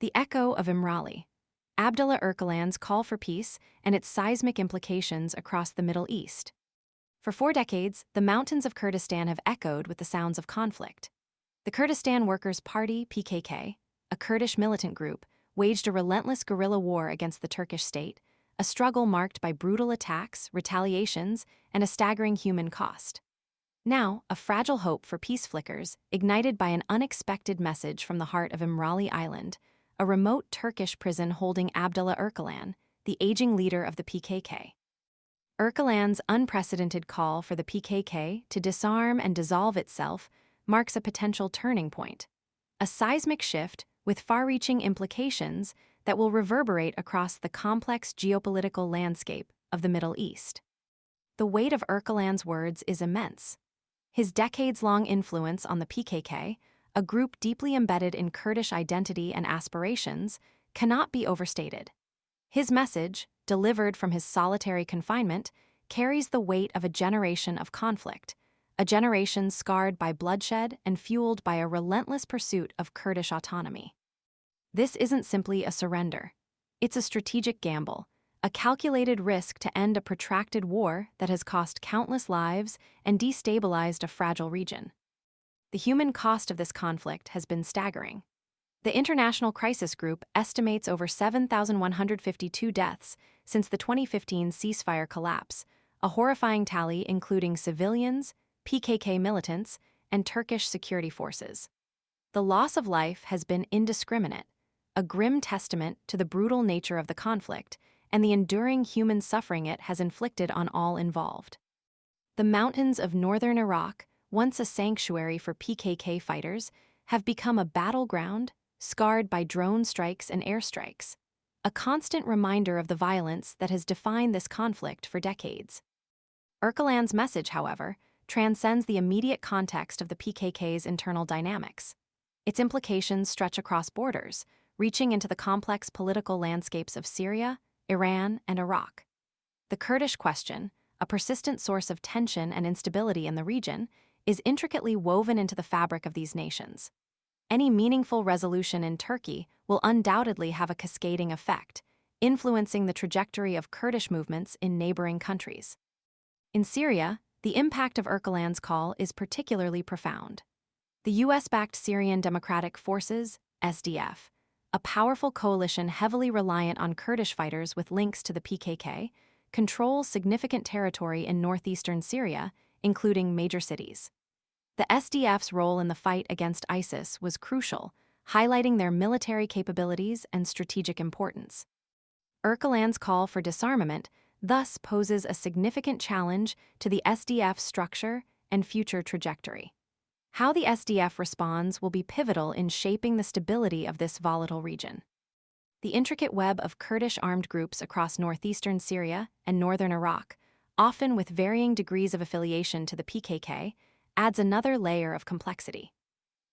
The Echo of Imrali, Abdullah Öcalan's call for peace and its seismic implications across the Middle East. For 4 decades, the mountains of Kurdistan have echoed with the sounds of conflict. The Kurdistan Workers' Party, PKK, a Kurdish militant group, waged a relentless guerrilla war against the Turkish state, a struggle marked by brutal attacks, retaliations, and a staggering human cost. Now, a fragile hope for peace flickers, ignited by an unexpected message from the heart of Imrali Island, a remote Turkish prison holding Abdullah Öcalan, the aging leader of the PKK. Öcalan's unprecedented call for the PKK to disarm and dissolve itself marks a potential turning point, a seismic shift with far-reaching implications that will reverberate across the complex geopolitical landscape of the Middle East. The weight of Öcalan's words is immense. His decades-long influence on the PKK, a group deeply embedded in Kurdish identity and aspirations, cannot be overstated. His message, delivered from his solitary confinement, carries the weight of a generation of conflict, a generation scarred by bloodshed and fueled by a relentless pursuit of Kurdish autonomy. This isn't simply a surrender. It's a strategic gamble, a calculated risk to end a protracted war that has cost countless lives and destabilized a fragile region. The human cost of this conflict has been staggering. The International Crisis Group estimates over 7,152 deaths since the 2015 ceasefire collapse, a horrifying tally including civilians, PKK militants, and Turkish security forces. The loss of life has been indiscriminate, a grim testament to the brutal nature of the conflict and the enduring human suffering it has inflicted on all involved. The mountains of northern Iraq, once a sanctuary for PKK fighters, have become a battleground, scarred by drone strikes and airstrikes, a constant reminder of the violence that has defined this conflict for decades. Öcalan's message, however, transcends the immediate context of the PKK's internal dynamics. Its implications stretch across borders, reaching into the complex political landscapes of Syria, Iran, and Iraq. The Kurdish question, a persistent source of tension and instability in the region, is intricately woven into the fabric of these nations. Any meaningful resolution in Turkey will undoubtedly have a cascading effect, influencing the trajectory of Kurdish movements in neighboring countries. In Syria, the impact of Öcalan's call is particularly profound. The US-backed Syrian Democratic Forces, SDF, a powerful coalition heavily reliant on Kurdish fighters with links to the PKK, controls significant territory in northeastern Syria, including major cities. The SDF's role in the fight against ISIS was crucial, highlighting their military capabilities and strategic importance. Öcalan's call for disarmament thus poses a significant challenge to the SDF's structure and future trajectory. How the SDF responds will be pivotal in shaping the stability of this volatile region. The intricate web of Kurdish armed groups across northeastern Syria and northern Iraq, often with varying degrees of affiliation to the PKK, adds another layer of complexity.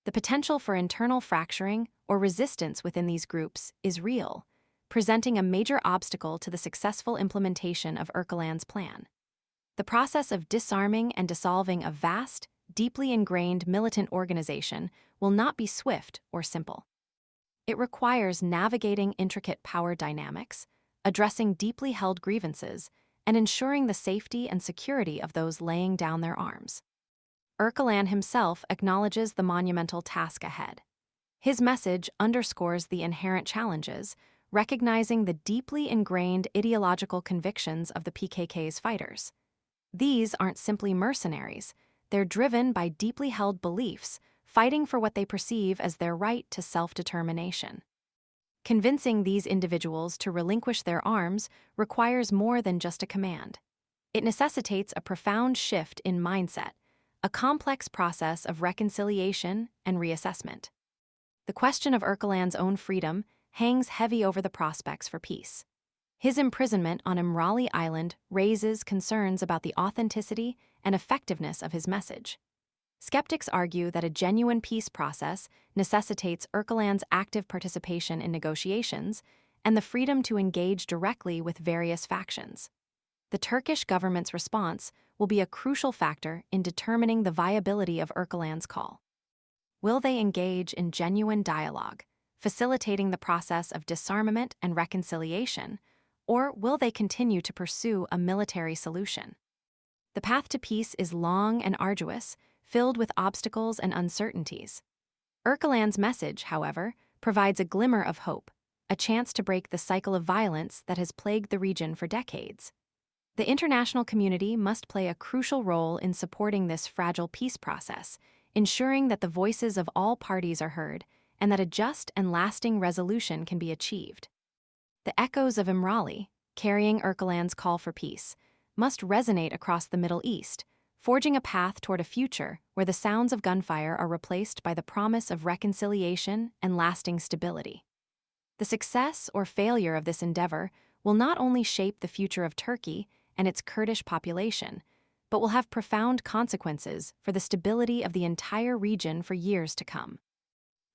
The potential for internal fracturing or resistance within these groups is real, presenting a major obstacle to the successful implementation of Öcalan's plan. The process of disarming and dissolving a vast, deeply ingrained militant organization will not be swift or simple. It requires navigating intricate power dynamics, addressing deeply held grievances, and ensuring the safety and security of those laying down their arms. Öcalan himself acknowledges the monumental task ahead. His message underscores the inherent challenges, recognizing the deeply ingrained ideological convictions of the PKK's fighters. These aren't simply mercenaries. They're driven by deeply held beliefs, fighting for what they perceive as their right to self-determination. Convincing these individuals to relinquish their arms requires more than just a command. It necessitates a profound shift in mindset, a complex process of reconciliation and reassessment. The question of Öcalan's own freedom hangs heavy over the prospects for peace. His imprisonment on Imrali Island raises concerns about the authenticity and effectiveness of his message. Skeptics argue that a genuine peace process necessitates Öcalan's active participation in negotiations and the freedom to engage directly with various factions. The Turkish government's response will be a crucial factor in determining the viability of Öcalan's call. Will they engage in genuine dialogue, facilitating the process of disarmament and reconciliation, or will they continue to pursue a military solution? The path to peace is long and arduous, filled with obstacles and uncertainties. Öcalan's message, however, provides a glimmer of hope, a chance to break the cycle of violence that has plagued the region for decades. The international community must play a crucial role in supporting this fragile peace process, ensuring that the voices of all parties are heard and that a just and lasting resolution can be achieved. The echoes of Imrali, carrying Öcalan's call for peace, must resonate across the Middle East, forging a path toward a future where the sounds of gunfire are replaced by the promise of reconciliation and lasting stability. The success or failure of this endeavor will not only shape the future of Turkey and its Kurdish population, but will have profound consequences for the stability of the entire region for years to come.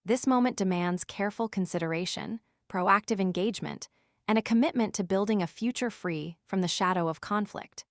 This moment demands careful consideration, proactive engagement, and a commitment to building a future free from the shadow of conflict.